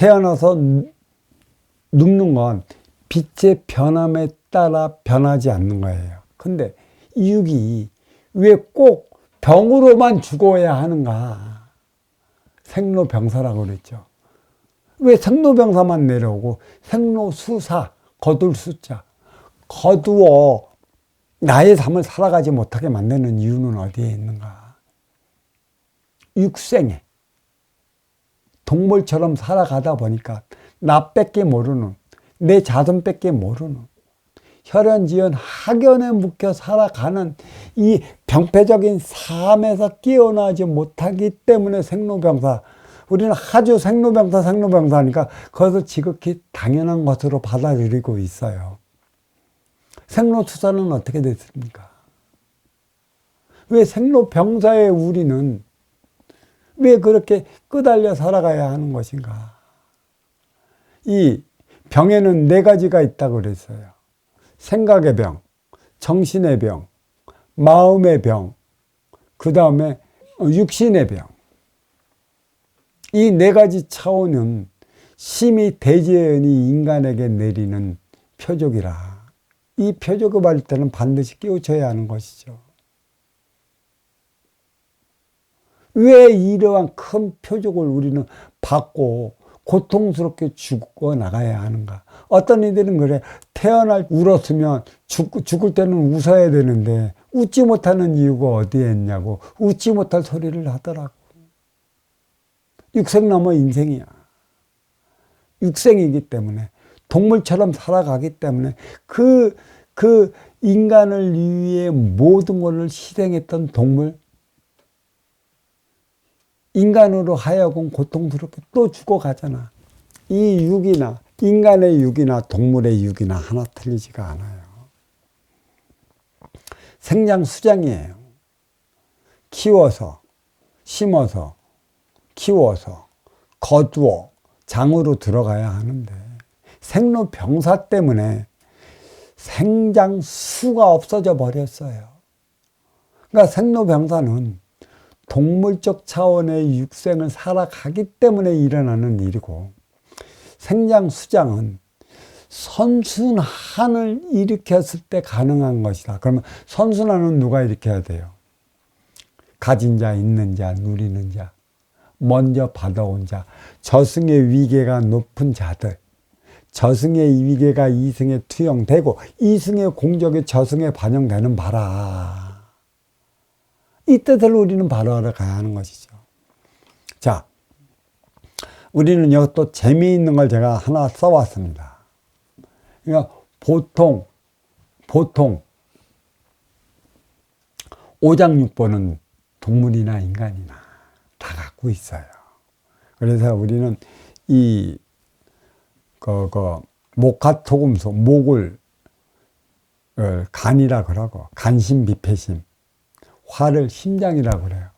태어나서 늙는 건 빛의 변함에 따라 변하지 않는 거예요. 근데 이 육이 왜 꼭 병으로만 죽어야 하는가? 생로병사라고 그랬죠. 왜 생로병사만 내려오고 생로수사, 거둘 숫자, 거두어 나의 삶을 살아가지 못하게 만드는 이유는 어디에 있는가? 육생에 동물처럼 살아가다 보니까 나밖에 모르는, 내 자손밖에 모르는, 혈연지연 학연에 묶여 살아가는 이 병폐적인 삶에서 깨어나지 못하기 때문에 생로병사, 우리는 아주 생로병사 하니까 그것을 지극히 당연한 것으로 받아들이고 있어요. 생로투사는 어떻게 됐습니까? 왜 생로병사의 우리는 왜 그렇게 끄달려 살아가야 하는 것인가? 이 병에는 4가지가 있다고 그랬어요. 생각의 병, 정신의 병, 마음의 병, 그 다음에 육신의 병. 이 4가지 차원은 심히 대재현이 인간에게 내리는 표적이라. 이 표적을 받을 때는 반드시 깨우쳐야 하는 것이죠. 왜 이러한 큰 표적을 우리는 받고 고통스럽게 죽어 나가야 하는가? 어떤 이들은 그래, 태어날 울었으면 죽을 때는 웃어야 되는데 웃지 못하는 이유가 어디에 있냐고 웃지 못할 소리를 하더라고. 육생 넘어 인생이야. 육생이기 때문에 동물처럼 살아가기 때문에 그 인간을 위해 모든 것을 희생했던 동물, 인간으로 하여금 고통스럽게 또 죽어가잖아. 이 육이나 인간의 육이나 동물의 육이나 하나 틀리지가 않아요. 생장수장이에요. 키워서, 심어서, 키워서, 거두어 장으로 들어가야 하는데 생로병사 때문에 생장수가 없어져 버렸어요. 그러니까 생로병사는 동물적 차원의 육생을 살아가기 때문에 일어나는 일이고, 생장수장은 선순환을 일으켰을 때 가능한 것이다. 그러면 선순환은 누가 일으켜야 돼요? 가진 자, 있는 자, 누리는 자, 먼저 받아온 자, 저승의 위계가 높은 자들, 저승의 위계가 이승에 투영되고 이승의 공적이 저승에 반영되는 바라. 이 뜻을 우리는 바로하러 가야 하는 것이죠. 자, 우리는 여기 또 재미있는 걸 제가 하나 써왔습니다. 그러니까 보통 오장육부는 동물이나 인간이나 다 갖고 있어요. 그래서 우리는 이 목화토금소, 목을 간이라 그러고, 간심비패심, 화를 심장이라고 그래요.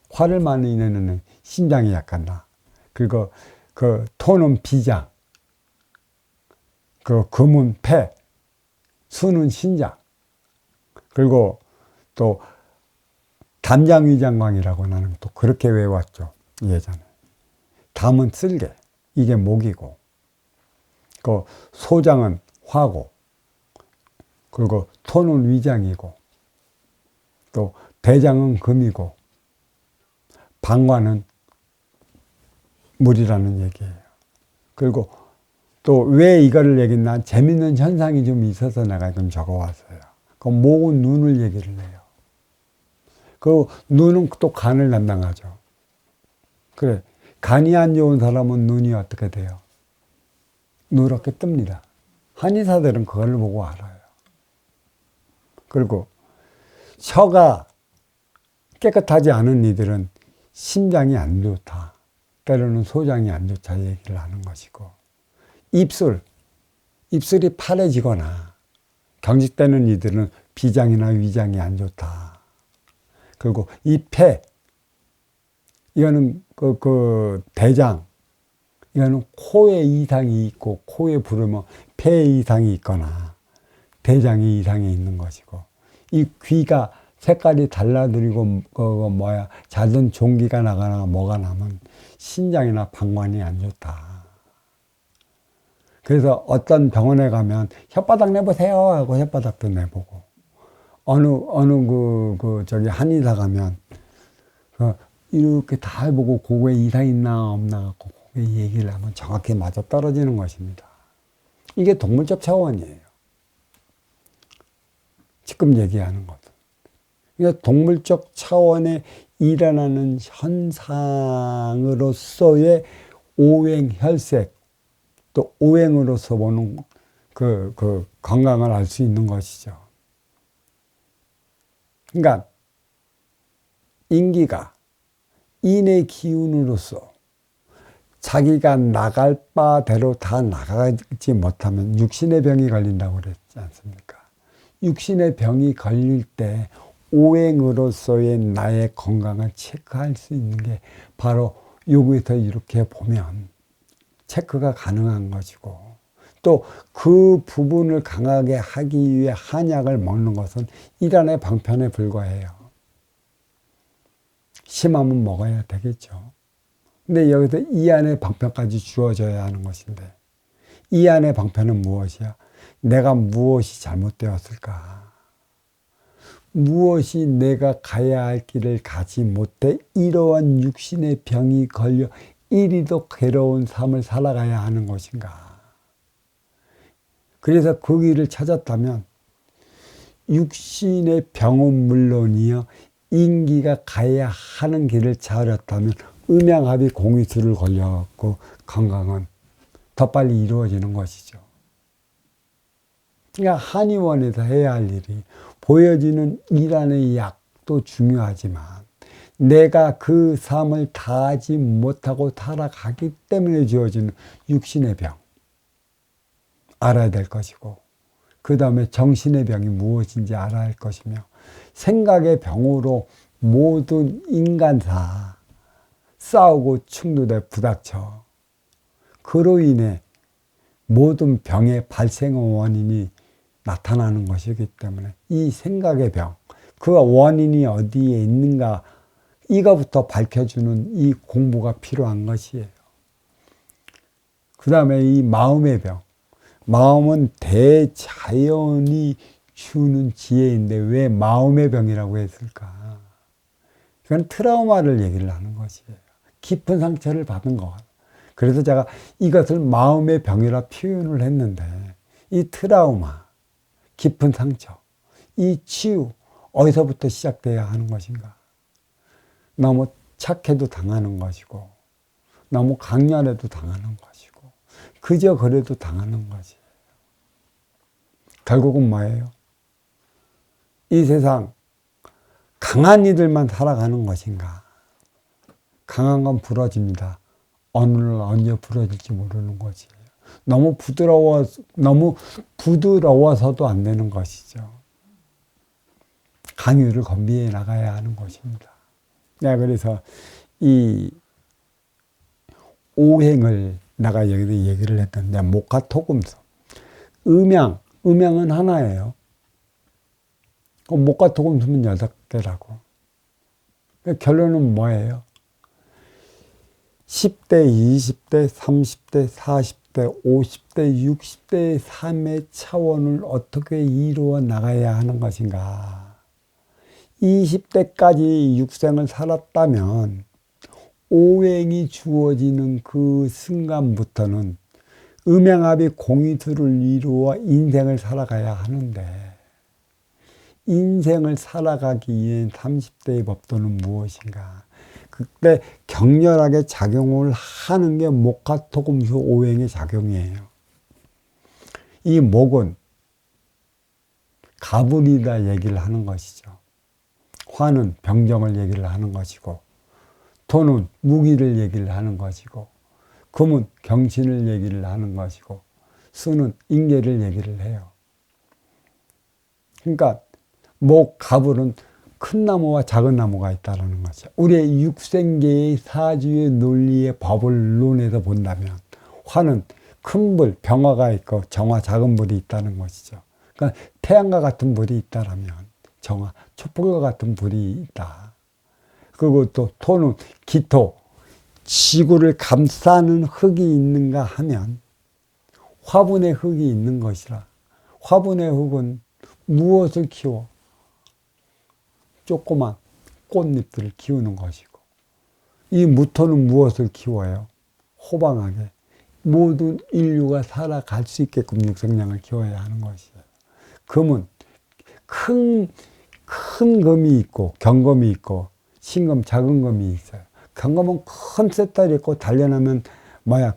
화를 많이 내는 심장이 약간 나. 그리고 그 토는 비장, 그 금은 폐, 수는 신장. 그리고 또 담장위장광이라고 나는 또 그렇게 외웠죠. 예전에. 담은 쓸개, 이게 목이고, 그 소장은 화고, 그리고 토는 위장이고, 또 대장은 금이고, 방관은 물이라는 얘기예요. 그리고 또 왜 이거를 얘기했나, 재밌는 현상이 좀 있어서 내가 좀 적어왔어요. 그 목은 눈을 얘기를 해요. 그 눈은 또 간을 담당하죠. 그래, 간이 안 좋은 사람은 눈이 어떻게 돼요? 누렇게 뜹니다. 한의사들은 그걸 보고 알아요. 그리고 혀가 깨끗하지 않은 이들은 심장이 안 좋다, 때로는 소장이 안 좋다 얘기를 하는 것이고, 입술이 파래지거나 경직되는 이들은 비장이나 위장이 안 좋다. 그리고 이 폐, 이거는 대장, 이거는 코에 이상이 있고, 코에 부르면 폐에 이상이 있거나 대장에 이상이 있는 것이고, 이 귀가 색깔이 달라들이고 잦은 종기가 나거나 뭐가 나면 신장이나 방광이 안 좋다. 그래서 어떤 병원에 가면 혓바닥 내보세요 하고 혓바닥도 내보고, 저기 한의사 가면 이렇게 다 해보고 그거에 이상 있나 없나 그거에 얘기를 하면 정확히 맞아 떨어지는 것입니다. 이게 동물적 차원이에요. 지금 얘기하는 것은. 그러니까 동물적 차원에 일어나는 현상으로서의 오행혈색, 또 오행으로서 보는 그 건강을 알 수 있는 것이죠. 그러니까 인기가 인의 기운으로서 자기가 나갈 바대로 다 나가지 못하면 육신의 병이 걸린다고 그랬지 않습니까? 육신의 병이 걸릴 때 오행으로서의 나의 건강을 체크할 수 있는 게 바로 여기서 이렇게 보면 체크가 가능한 것이고, 또 그 부분을 강하게 하기 위해 한약을 먹는 것은 일환의 방편에 불과해요. 심하면 먹어야 되겠죠. 근데 여기서 이 안의 방편까지 주어져야 하는 것인데, 이 안의 방편은 무엇이야? 내가 무엇이 잘못되었을까? 무엇이 내가 가야 할 길을 가지 못해 이러한 육신의 병이 걸려 이리도 괴로운 삶을 살아가야 하는 것인가? 그래서 그 길을 찾았다면 육신의 병은 물론이요, 인기가 가야 하는 길을 찾았다면 음양합이 공의수를 걸려갖고 건강은 더 빨리 이루어지는 것이죠. 그러니까 한의원에서 해야 할 일이 보여지는 일환의 약도 중요하지만 내가 그 삶을 다하지 못하고 살아가기 때문에 주어지는 육신의 병 알아야 될 것이고, 그 다음에 정신의 병이 무엇인지 알아야 할 것이며, 생각의 병으로 모든 인간사 싸우고 충돌에 부닥쳐 그로 인해 모든 병의 발생 원인이 나타나는 것이기 때문에 이 생각의 병, 그 원인이 어디에 있는가, 이거부터 밝혀주는 이 공부가 필요한 것이에요. 그 다음에 이 마음의 병, 마음은 대자연이 주는 지혜인데 왜 마음의 병이라고 했을까? 그건 트라우마를 얘기를 하는 것이에요. 깊은 상처를 받은 것. 그래서 제가 이것을 마음의 병이라 표현을 했는데, 이 트라우마, 깊은 상처, 이 치유 어디서부터 시작돼야 하는 것인가? 너무 착해도 당하는 것이고, 너무 강렬해도 당하는 것이고, 그저 그래도 당하는 것이에요. 결국은 뭐예요? 이 세상 강한 이들만 살아가는 것인가? 강한 건 부러집니다. 어느 날 언제 부러질지 모르는 것이에요. 너무 부드러워서도 안 되는 것이죠. 강유를 건비해 나가야 하는 것입니다. 내가 그래서 이 오행을 내가 여기서 얘기를 했던데, 목화토금수, 음양은 하나예요. 목화토금수는 8개라고. 결론은 뭐예요? 10대, 20대, 30대, 40대, 50대, 60대의 삶의 차원을 어떻게 이루어 나가야 하는 것인가. 20대까지 육생을 살았다면 오행이 주어지는 그 순간부터는 음양합이 공의수를 이루어 인생을 살아가야 하는데, 인생을 살아가기 위한 30대의 법도는 무엇인가? 그때 격렬하게 작용을 하는 게 목화토금수 오행의 작용이에요. 이 목은 가불이다 얘기를 하는 것이죠. 화는 병정을 얘기를 하는 것이고, 토는 무기를 얘기를 하는 것이고, 금은 경신을 얘기를 하는 것이고, 수는 인계를 얘기를 해요. 그러니까 가불은 큰 나무와 작은 나무가 있다는 것이죠. 우리의 육생계의 사주의 논리의 법을 논해서 본다면 화는 큰 불, 병화가 있고 정화, 작은 불이 있다는 것이죠. 그러니까 태양과 같은 불이 있다라면 정화, 촛불과 같은 불이 있다. 그리고 또 토는 기토, 지구를 감싸는 흙이 있는가 하면 화분에 흙이 있는 것이라. 화분의 흙은 무엇을 키워? 조그만 꽃잎들을 키우는 것이고, 이 무토는 무엇을 키워요? 호방하게 모든 인류가 살아갈 수 있게끔 육성량을 키워야 하는 것이에요. 금은 큰 금이 있고 경금이 있고 신금 작은 금이 있어요. 경금은 큰 쇳살이 있고 단련하면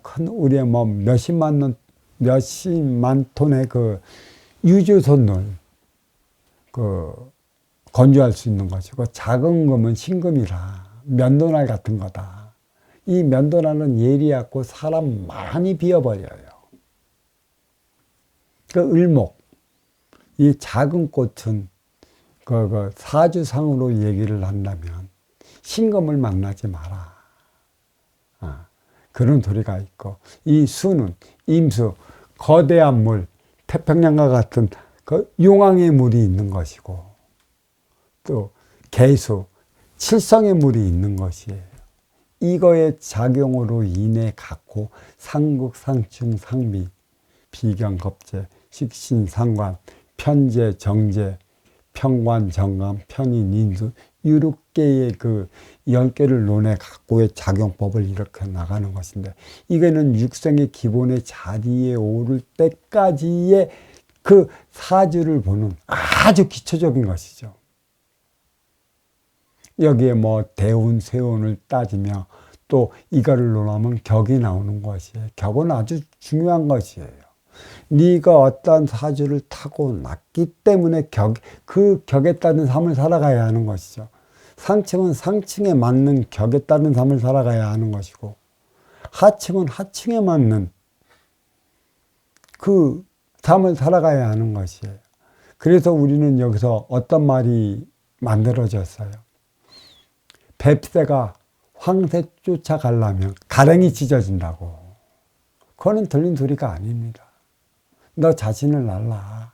큰 우리의 몇십만 톤의 그 유조선을 건조할 수 있는 것이고, 작은 금은 신금이라 면도날 같은 거다. 이 면도날은 예리하고 사람 많이 비워버려요. 을목, 이 작은 꽃은 사주상으로 얘기를 한다면 신금을 만나지 마라. 그런 소리가 있고, 이 수는 임수, 거대한 물, 태평양과 같은 용왕의 물이 있는 것이고, 또 개수, 칠성의 물이 있는 것이에요. 이거의 작용으로 인해 갖고 상극, 상충, 상미, 비경, 겁재, 식신, 상관, 편재, 정재, 평관, 정감, 편인, 인수, 6개의 10개를 논해 갖고의 작용법을 이렇게 나가는 것인데, 이거는 육생의 기본의 자리에 오를 때까지의 그 사주를 보는 아주 기초적인 것이죠. 여기에 대운, 세운을 따지며 또 이거를 논하면 격이 나오는 것이에요. 격은 아주 중요한 것이에요. 네가 어떤 사주를 타고났기 때문에 그 격에 따른 삶을 살아가야 하는 것이죠. 상층은 상층에 맞는 격에 따른 삶을 살아가야 하는 것이고, 하층은 하층에 맞는 그 삶을 살아가야 하는 것이에요. 그래서 우리는 여기서 어떤 말이 만들어졌어요. 뱁새가 황새 쫓아가려면 가랭이 찢어진다고. 그거는 들린 소리가 아닙니다. 너 자신을 알라.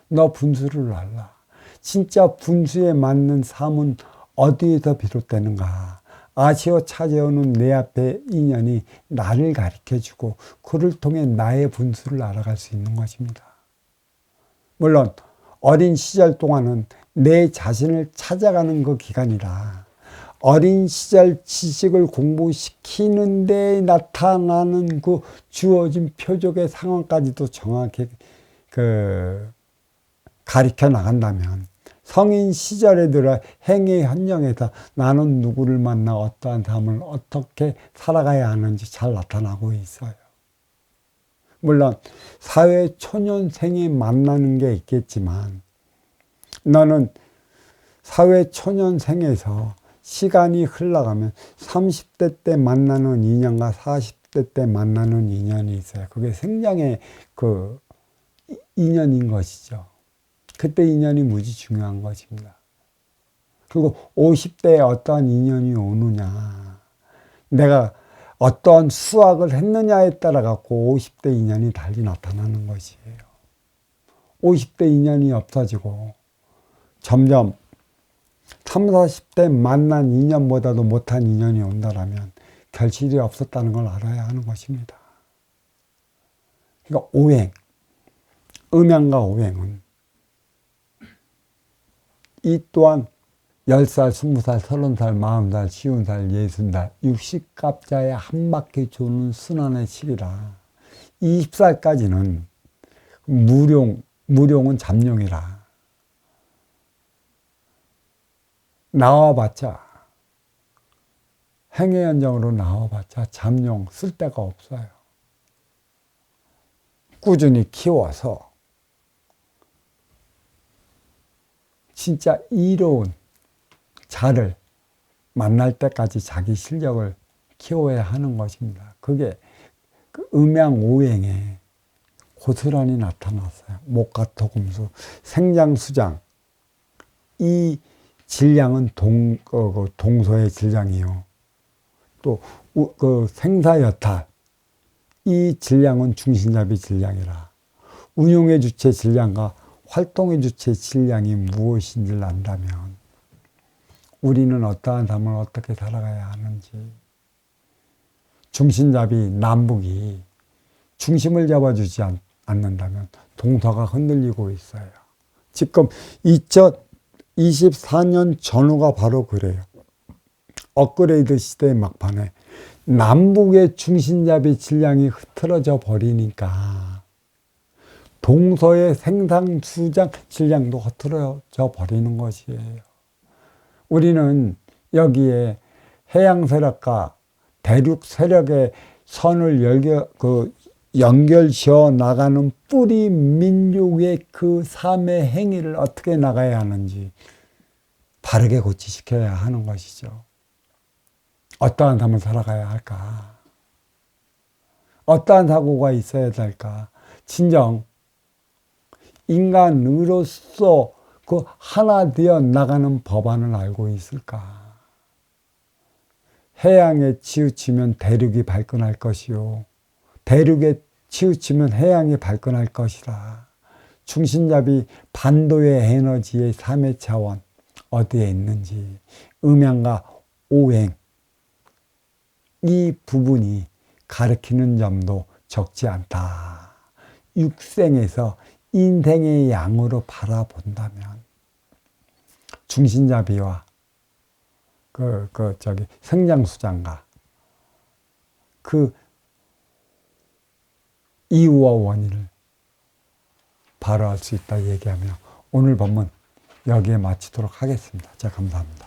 너 분수를 알라. 진짜 분수에 맞는 삶은 어디에서 비롯되는가. 아시오 찾아오는 내 앞에 인연이 나를 가르쳐주고 그를 통해 나의 분수를 알아갈 수 있는 것입니다. 물론 어린 시절 동안은 내 자신을 찾아가는 그 기간이라 어린 시절 지식을 공부시키는 데 나타나는 그 주어진 표적의 상황까지도 정확히 가르쳐 나간다면 성인 시절에 들어 행위 현장에서 나는 누구를 만나 어떠한 삶을 어떻게 살아가야 하는지 잘 나타나고 있어요. 물론 사회 초년생이 만나는 게 있겠지만 너는 사회 초년생에서 시간이 흘러가면 30대 때 만나는 인연과 40대 때 만나는 인연이 있어요. 그게 생장의 인연인 것이죠. 그때 인연이 무지 중요한 것입니다. 그리고 50대에 어떠한 인연이 오느냐, 내가 어떠한 수학을 했느냐에 따라 갖고 50대 인연이 달리 나타나는 것이에요. 50대 인연이 없어지고 점점 30, 40대 만난 인연보다도 못한 인연이 온다라면 결실이 없었다는 걸 알아야 하는 것입니다. 그러니까 오행, 음양과 오행은 이 또한 10살, 20살, 30살, 40살, 50살, 60살, 60갑자에 한 바퀴 도는 순환의 시기라 20살까지는 무룡은 잠룡이라 나와봤자 행해현장으로 나와봤자 잠룡 쓸 데가 없어요. 꾸준히 키워서 진짜 이로운 자를 만날 때까지 자기 실력을 키워야 하는 것입니다. 그게 음양오행에 고스란히 나타났어요. 목화토금수, 생장수장. 이 질량은 동서의 질량이요. 또 생사여탈. 이 질량은 중신잡이 질량이라. 운용의 주체 질량과 활동의 주체 질량이 무엇인지를 안다면 우리는 어떠한 삶을 어떻게 살아가야 하는지, 중신잡이 남북이 중심을 잡아주지 않는다면 동서가 흔들리고 있어요. 지금 2024년 전후가 바로 그래요. 업그레이드 시대의 막판에 남북의 중심잡이 질량이 흐트러져 버리니까 동서의 생산 수장 질량도 흐트러져 버리는 것이에요. 우리는 여기에 해양 세력과 대륙 세력의 선을 연결지어 나가는 뿌리 민족의 그 삶의 행위를 어떻게 나가야 하는지 바르게 고치시켜야 하는 것이죠. 어떠한 삶을 살아가야 할까? 어떠한 사고가 있어야 될까? 진정 인간으로서 그 하나 되어 나가는 법안을 알고 있을까? 해양에 치우치면 대륙이 발끈할 것이요. 대륙에 치우치면 해양이 발끈할 것이다. 중심잡이 반도의 에너지의 3회 차원 어디에 있는지 음양과 오행 이 부분이 가르치는 점도 적지 않다. 육생에서 인생의 양으로 바라본다면 중심잡이와 성장수장과 그 이유와 원인을 바로 알 수 있다 얘기하며 오늘 본문 여기에 마치도록 하겠습니다. 자, 감사합니다.